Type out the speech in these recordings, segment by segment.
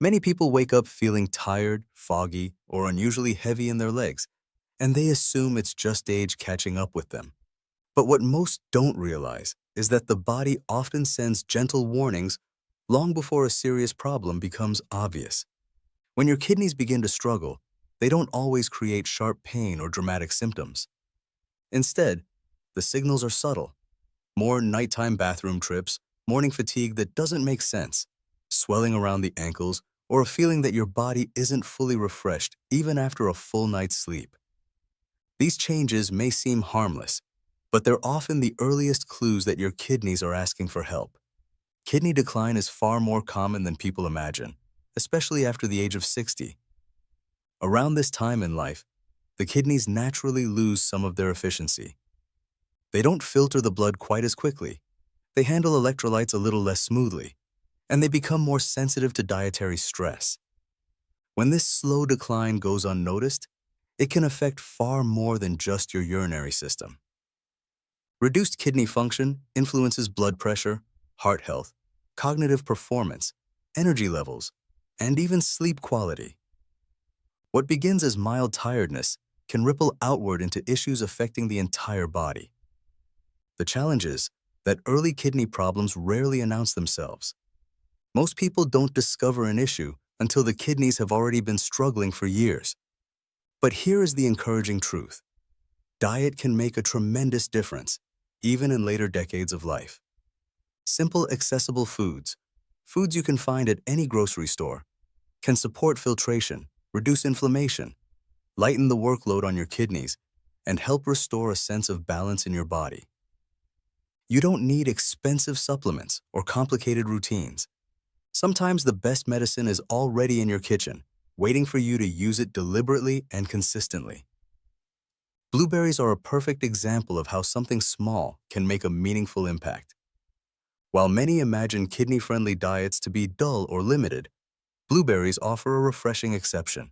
Many people wake up feeling tired, foggy, or unusually heavy in their legs, and they assume it's just age catching up with them. But what most don't realize is that the body often sends gentle warnings long before a serious problem becomes obvious. When your kidneys begin to struggle, they don't always create sharp pain or dramatic symptoms. Instead, the signals are subtle. More nighttime bathroom trips, morning fatigue that doesn't make sense, swelling around the ankles, or a feeling that your body isn't fully refreshed even after a full night's sleep. These changes may seem harmless, but they're often the earliest clues that your kidneys are asking for help. Kidney decline is far more common than people imagine, especially after the age of 60. Around this time in life, the kidneys naturally lose some of their efficiency. They don't filter the blood quite as quickly, they handle electrolytes a little less smoothly, and they become more sensitive to dietary stress. When this slow decline goes unnoticed, it can affect far more than just your urinary system. Reduced kidney function influences blood pressure, heart health, cognitive performance, energy levels, and even sleep quality. What begins as mild tiredness can ripple outward into issues affecting the entire body. The challenge is that early kidney problems rarely announce themselves. Most people don't discover an issue until the kidneys have already been struggling for years. But here is the encouraging truth. Diet can make a tremendous difference, even in later decades of life. Simple, accessible foods you can find at any grocery store, can support filtration, reduce inflammation, lighten the workload on your kidneys, and help restore a sense of balance in your body. You don't need expensive supplements or complicated routines. Sometimes the best medicine is already in your kitchen, waiting for you to use it deliberately and consistently. Blueberries are a perfect example of how something small can make a meaningful impact. While many imagine kidney-friendly diets to be dull or limited, blueberries offer a refreshing exception.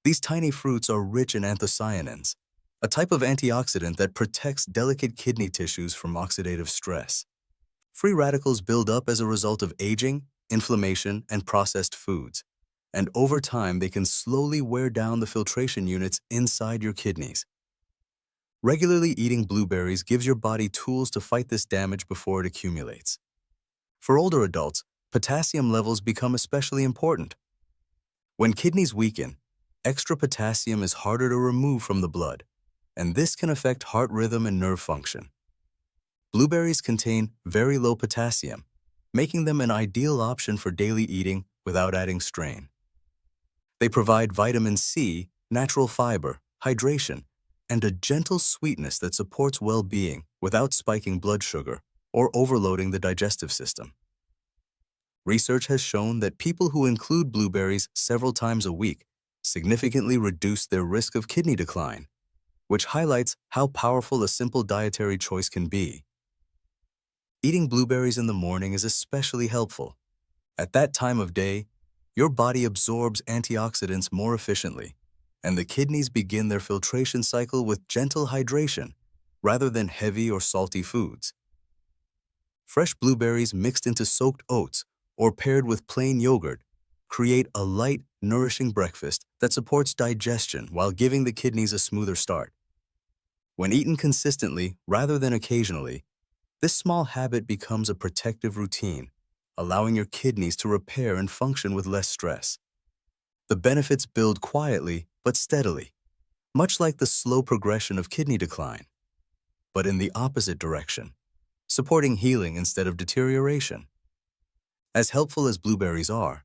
These tiny fruits are rich in anthocyanins, a type of antioxidant that protects delicate kidney tissues from oxidative stress. Free radicals build up as a result of aging, inflammation, and processed foods, and over time they can slowly wear down the filtration units inside your kidneys. Regularly eating blueberries gives your body tools to fight this damage before it accumulates. For older adults, potassium levels become especially important. When kidneys weaken, extra potassium is harder to remove from the blood, and this can affect heart rhythm and nerve function. Blueberries contain very low potassium, making them an ideal option for daily eating without adding strain. They provide vitamin C, natural fiber, hydration, and a gentle sweetness that supports well-being without spiking blood sugar or overloading the digestive system. Research has shown that people who include blueberries several times a week significantly reduce their risk of kidney decline, which highlights how powerful a simple dietary choice can be. Eating blueberries in the morning is especially helpful. At that time of day, your body absorbs antioxidants more efficiently, and the kidneys begin their filtration cycle with gentle hydration rather than heavy or salty foods. Fresh blueberries mixed into soaked oats or paired with plain yogurt create a light, nourishing breakfast that supports digestion while giving the kidneys a smoother start. When eaten consistently rather than occasionally, this small habit becomes a protective routine, allowing your kidneys to repair and function with less stress. The benefits build quietly but steadily, much like the slow progression of kidney decline, but in the opposite direction, supporting healing instead of deterioration. As helpful as blueberries are,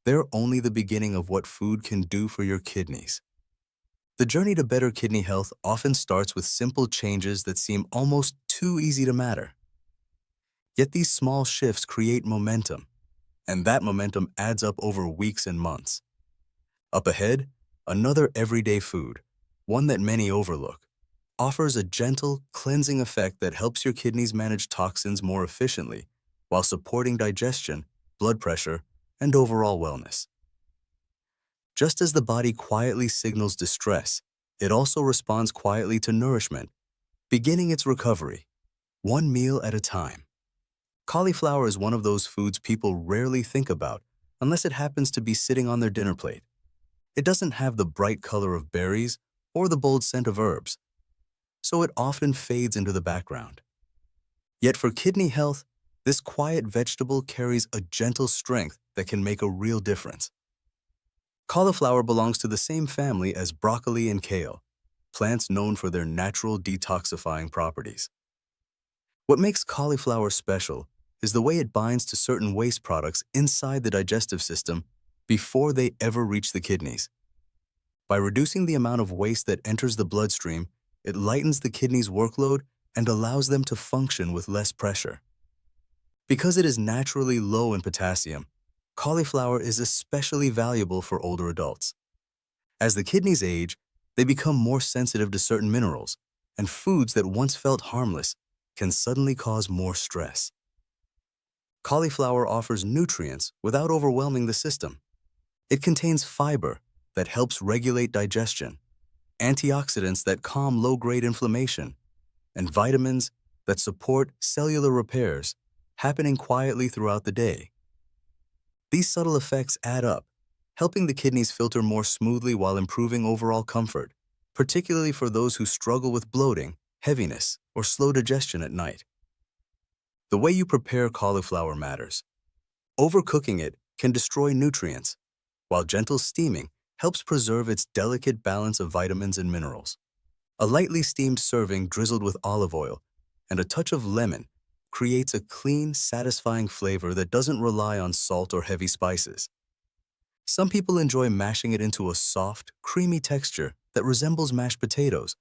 they're only the beginning of what food can do for your kidneys. The journey to better kidney health often starts with simple changes that seem almost too easy to matter. Yet these small shifts create momentum, and that momentum adds up over weeks and months. Up ahead, another everyday food, one that many overlook, offers a gentle, cleansing effect that helps your kidneys manage toxins more efficiently while supporting digestion, blood pressure, and overall wellness. Just as the body quietly signals distress, it also responds quietly to nourishment, beginning its recovery, one meal at a time. Cauliflower is one of those foods people rarely think about unless it happens to be sitting on their dinner plate. It doesn't have the bright color of berries or the bold scent of herbs, so it often fades into the background. Yet for kidney health, this quiet vegetable carries a gentle strength that can make a real difference. Cauliflower belongs to the same family as broccoli and kale, plants known for their natural detoxifying properties. What makes cauliflower special is the way it binds to certain waste products inside the digestive system before they ever reach the kidneys. By reducing the amount of waste that enters the bloodstream, it lightens the kidneys' workload and allows them to function with less pressure. Because it is naturally low in potassium, cauliflower is especially valuable for older adults. As the kidneys age, they become more sensitive to certain minerals, and foods that once felt harmless can suddenly cause more stress. Cauliflower offers nutrients without overwhelming the system. It contains fiber that helps regulate digestion, antioxidants that calm low-grade inflammation, and vitamins that support cellular repairs happening quietly throughout the day. These subtle effects add up, helping the kidneys filter more smoothly while improving overall comfort, particularly for those who struggle with bloating, heaviness, or slow digestion at night. The way you prepare cauliflower matters. Overcooking it can destroy nutrients, while gentle steaming helps preserve its delicate balance of vitamins and minerals. A lightly steamed serving drizzled with olive oil and a touch of lemon creates a clean, satisfying flavor that doesn't rely on salt or heavy spices. Some people enjoy mashing it into a soft, creamy texture that resembles mashed potatoes,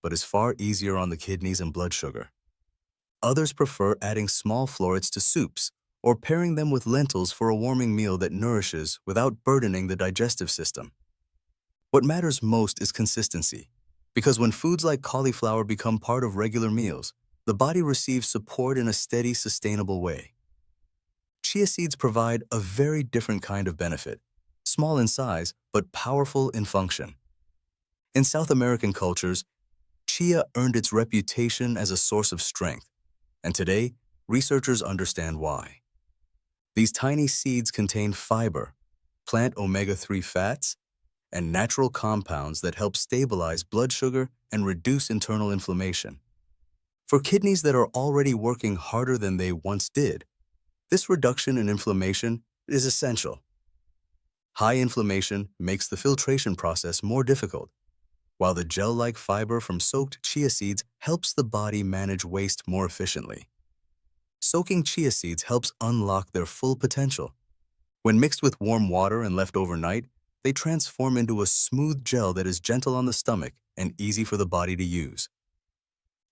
but is far easier on the kidneys and blood sugar. Others prefer adding small florets to soups or pairing them with lentils for a warming meal that nourishes without burdening the digestive system. What matters most is consistency, because when foods like cauliflower become part of regular meals, the body receives support in a steady, sustainable way. Chia seeds provide a very different kind of benefit, small in size but powerful in function. In South American cultures, chia earned its reputation as a source of strength, and today, researchers understand why. These tiny seeds contain fiber, plant omega-3 fats, and natural compounds that help stabilize blood sugar and reduce internal inflammation. For kidneys that are already working harder than they once did, this reduction in inflammation is essential. High inflammation makes the filtration process more difficult, while the gel-like fiber from soaked chia seeds helps the body manage waste more efficiently. Soaking chia seeds helps unlock their full potential. When mixed with warm water and left overnight, they transform into a smooth gel that is gentle on the stomach and easy for the body to use.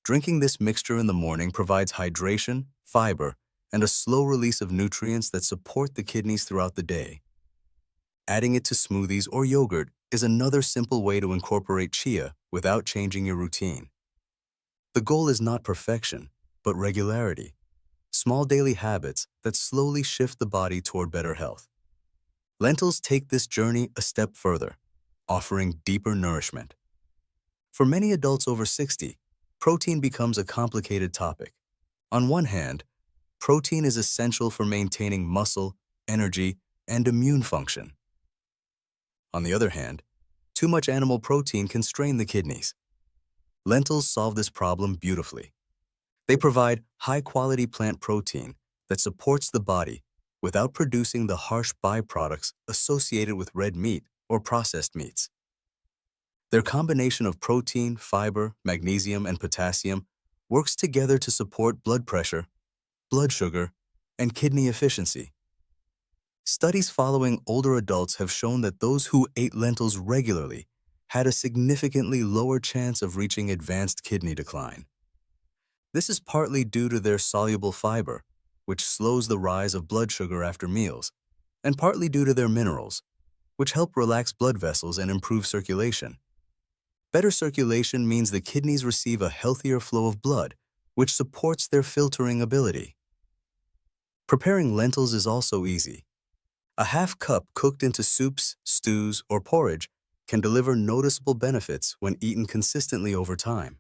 Drinking this mixture in the morning provides hydration, fiber, and a slow release of nutrients that support the kidneys throughout the day. Adding it to smoothies or yogurt is another simple way to incorporate chia without changing your routine. The goal is not perfection, but regularity. Small daily habits that slowly shift the body toward better health. Lentils take this journey a step further, offering deeper nourishment. For many adults over 60, protein becomes a complicated topic. On one hand, protein is essential for maintaining muscle, energy, and immune function. On the other hand, too much animal protein can strain the kidneys. Lentils solve this problem beautifully. They provide high-quality plant protein that supports the body without producing the harsh byproducts associated with red meat or processed meats. Their combination of protein, fiber, magnesium, and potassium works together to support blood pressure, blood sugar, and kidney efficiency. Studies following older adults have shown that those who ate lentils regularly had a significantly lower chance of reaching advanced kidney decline. This is partly due to their soluble fiber, which slows the rise of blood sugar after meals, and partly due to their minerals, which help relax blood vessels and improve circulation. Better circulation means the kidneys receive a healthier flow of blood, which supports their filtering ability. Preparing lentils is also easy. A half cup cooked into soups, stews, or porridge can deliver noticeable benefits when eaten consistently over time.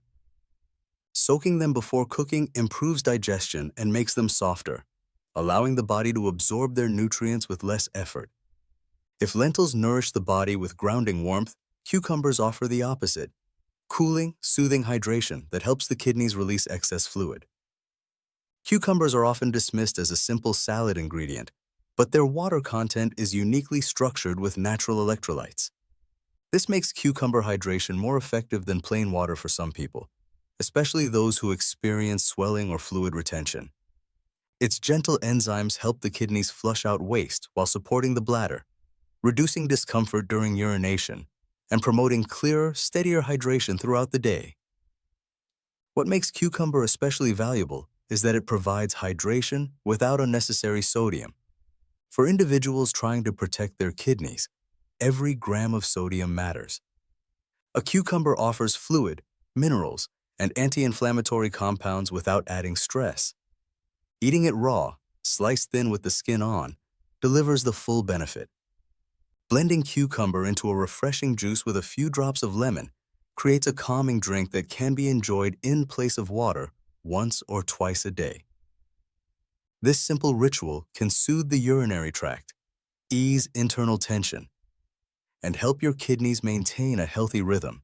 Soaking them before cooking improves digestion and makes them softer, allowing the body to absorb their nutrients with less effort. If lentils nourish the body with grounding warmth, cucumbers offer the opposite, cooling, soothing hydration that helps the kidneys release excess fluid. Cucumbers are often dismissed as a simple salad ingredient, but their water content is uniquely structured with natural electrolytes. This makes cucumber hydration more effective than plain water for some people, especially those who experience swelling or fluid retention. Its gentle enzymes help the kidneys flush out waste while supporting the bladder, reducing discomfort during urination, and promoting clearer, steadier hydration throughout the day. What makes cucumber especially valuable is that it provides hydration without unnecessary sodium. For individuals trying to protect their kidneys, every gram of sodium matters. A cucumber offers fluid, minerals, and anti-inflammatory compounds without adding stress. Eating it raw, sliced thin with the skin on, delivers the full benefit. Blending cucumber into a refreshing juice with a few drops of lemon creates a calming drink that can be enjoyed in place of water once or twice a day. This simple ritual can soothe the urinary tract, ease internal tension, and help your kidneys maintain a healthy rhythm.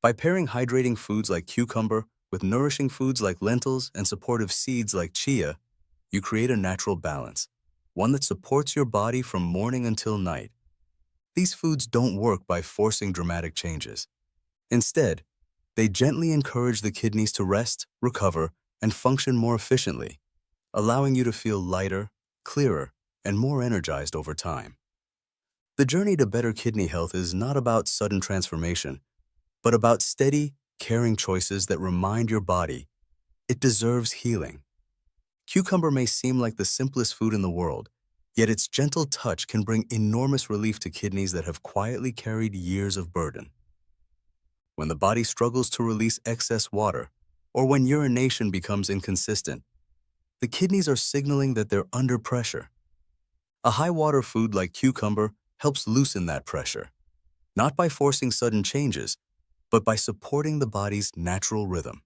By pairing hydrating foods like cucumber with nourishing foods like lentils and supportive seeds like chia, you create a natural balance, one that supports your body from morning until night. These foods don't work by forcing dramatic changes. Instead, they gently encourage the kidneys to rest, recover, and function more efficiently, allowing you to feel lighter, clearer, and more energized over time. The journey to better kidney health is not about sudden transformation, but about steady, caring choices that remind your body it deserves healing. Cucumber may seem like the simplest food in the world, yet its gentle touch can bring enormous relief to kidneys that have quietly carried years of burden. When the body struggles to release excess water, or when urination becomes inconsistent, the kidneys are signaling that they're under pressure. A high-water food like cucumber helps loosen that pressure, not by forcing sudden changes, but by supporting the body's natural rhythm.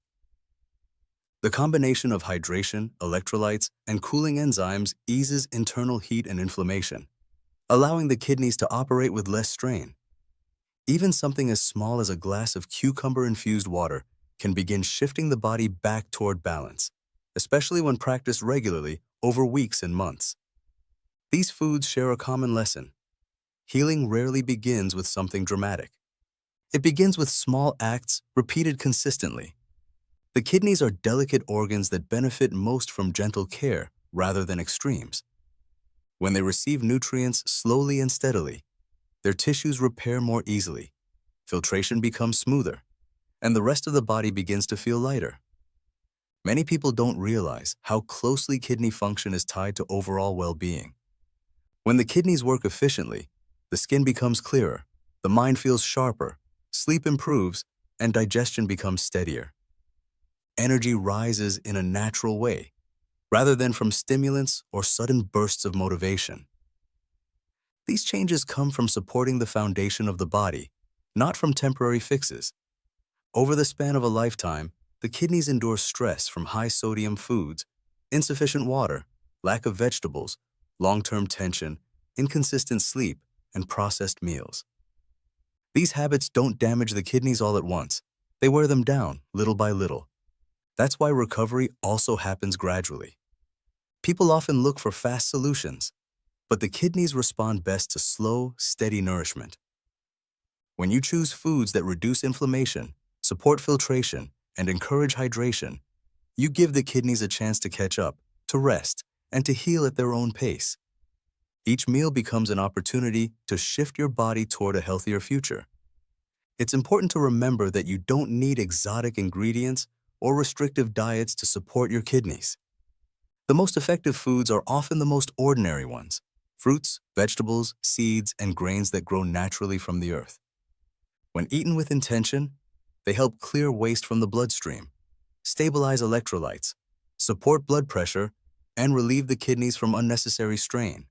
The combination of hydration, electrolytes, and cooling enzymes eases internal heat and inflammation, allowing the kidneys to operate with less strain. Even something as small as a glass of cucumber-infused water can begin shifting the body back toward balance, especially when practiced regularly over weeks and months. These foods share a common lesson. Healing rarely begins with something dramatic. It begins with small acts repeated consistently. The kidneys are delicate organs that benefit most from gentle care rather than extremes. When they receive nutrients slowly and steadily, their tissues repair more easily, filtration becomes smoother, and the rest of the body begins to feel lighter. Many people don't realize how closely kidney function is tied to overall well-being. When the kidneys work efficiently, the skin becomes clearer, the mind feels sharper, sleep improves, and digestion becomes steadier. Energy rises in a natural way, rather than from stimulants or sudden bursts of motivation. These changes come from supporting the foundation of the body, not from temporary fixes. Over the span of a lifetime, the kidneys endure stress from high-sodium foods, insufficient water, lack of vegetables, long-term tension, inconsistent sleep, and processed meals. These habits don't damage the kidneys all at once. They wear them down, little by little. That's why recovery also happens gradually. People often look for fast solutions, but the kidneys respond best to slow, steady nourishment. When you choose foods that reduce inflammation, support filtration, and encourage hydration, you give the kidneys a chance to catch up, to rest, and to heal at their own pace. Each meal becomes an opportunity to shift your body toward a healthier future. It's important to remember that you don't need exotic ingredients or restrictive diets to support your kidneys. The most effective foods are often the most ordinary ones: fruits, vegetables, seeds, and grains that grow naturally from the earth. When eaten with intention, they help clear waste from the bloodstream, stabilize electrolytes, support blood pressure, and relieve the kidneys from unnecessary strain.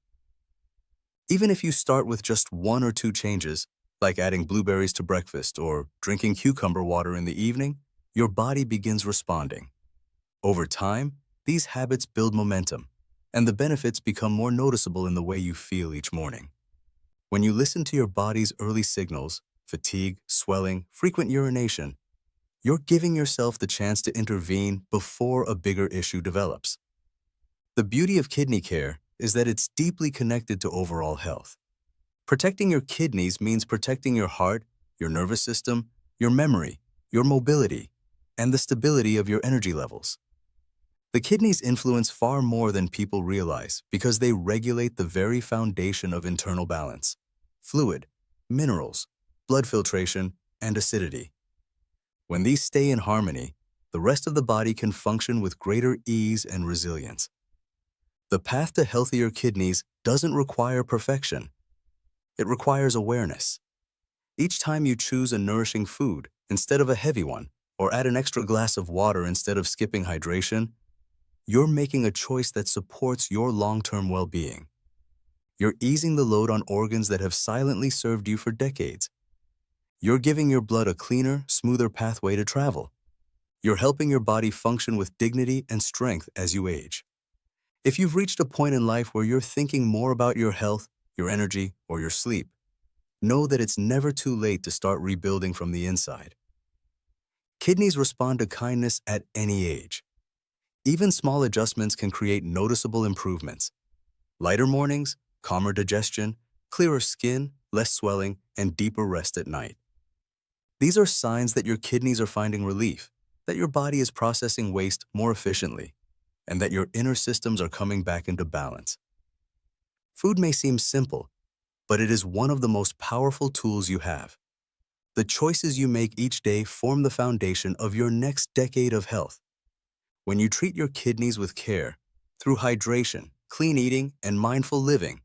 Even if you start with just 1 or 2 changes, like adding blueberries to breakfast or drinking cucumber water in the evening, your body begins responding. Over time, these habits build momentum, and the benefits become more noticeable in the way you feel each morning. When you listen to your body's early signals, fatigue, swelling, frequent urination, you're giving yourself the chance to intervene before a bigger issue develops. The beauty of kidney care is that it's deeply connected to overall health. Protecting your kidneys means protecting your heart, your nervous system, your memory, your mobility, and the stability of your energy levels. The kidneys influence far more than people realize because they regulate the very foundation of internal balance: fluid, minerals, blood filtration, and acidity. When these stay in harmony, the rest of the body can function with greater ease and resilience. The path to healthier kidneys doesn't require perfection. It requires awareness. Each time you choose a nourishing food instead of a heavy one, or add an extra glass of water instead of skipping hydration, you're making a choice that supports your long-term well-being. You're easing the load on organs that have silently served you for decades. You're giving your blood a cleaner, smoother pathway to travel. You're helping your body function with dignity and strength as you age. If you've reached a point in life where you're thinking more about your health, your energy, or your sleep, know that it's never too late to start rebuilding from the inside. Kidneys respond to kindness at any age. Even small adjustments can create noticeable improvements. Lighter mornings, calmer digestion, clearer skin, less swelling, and deeper rest at night. These are signs that your kidneys are finding relief, that your body is processing waste more efficiently, and that your inner systems are coming back into balance. Food may seem simple, but it is one of the most powerful tools you have. The choices you make each day form the foundation of your next decade of health. When you treat your kidneys with care, through hydration, clean eating, and mindful living,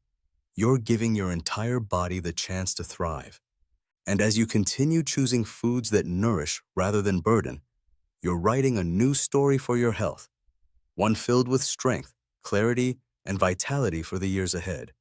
you're giving your entire body the chance to thrive. And as you continue choosing foods that nourish rather than burden, you're writing a new story for your health, one filled with strength, clarity, and vitality for the years ahead.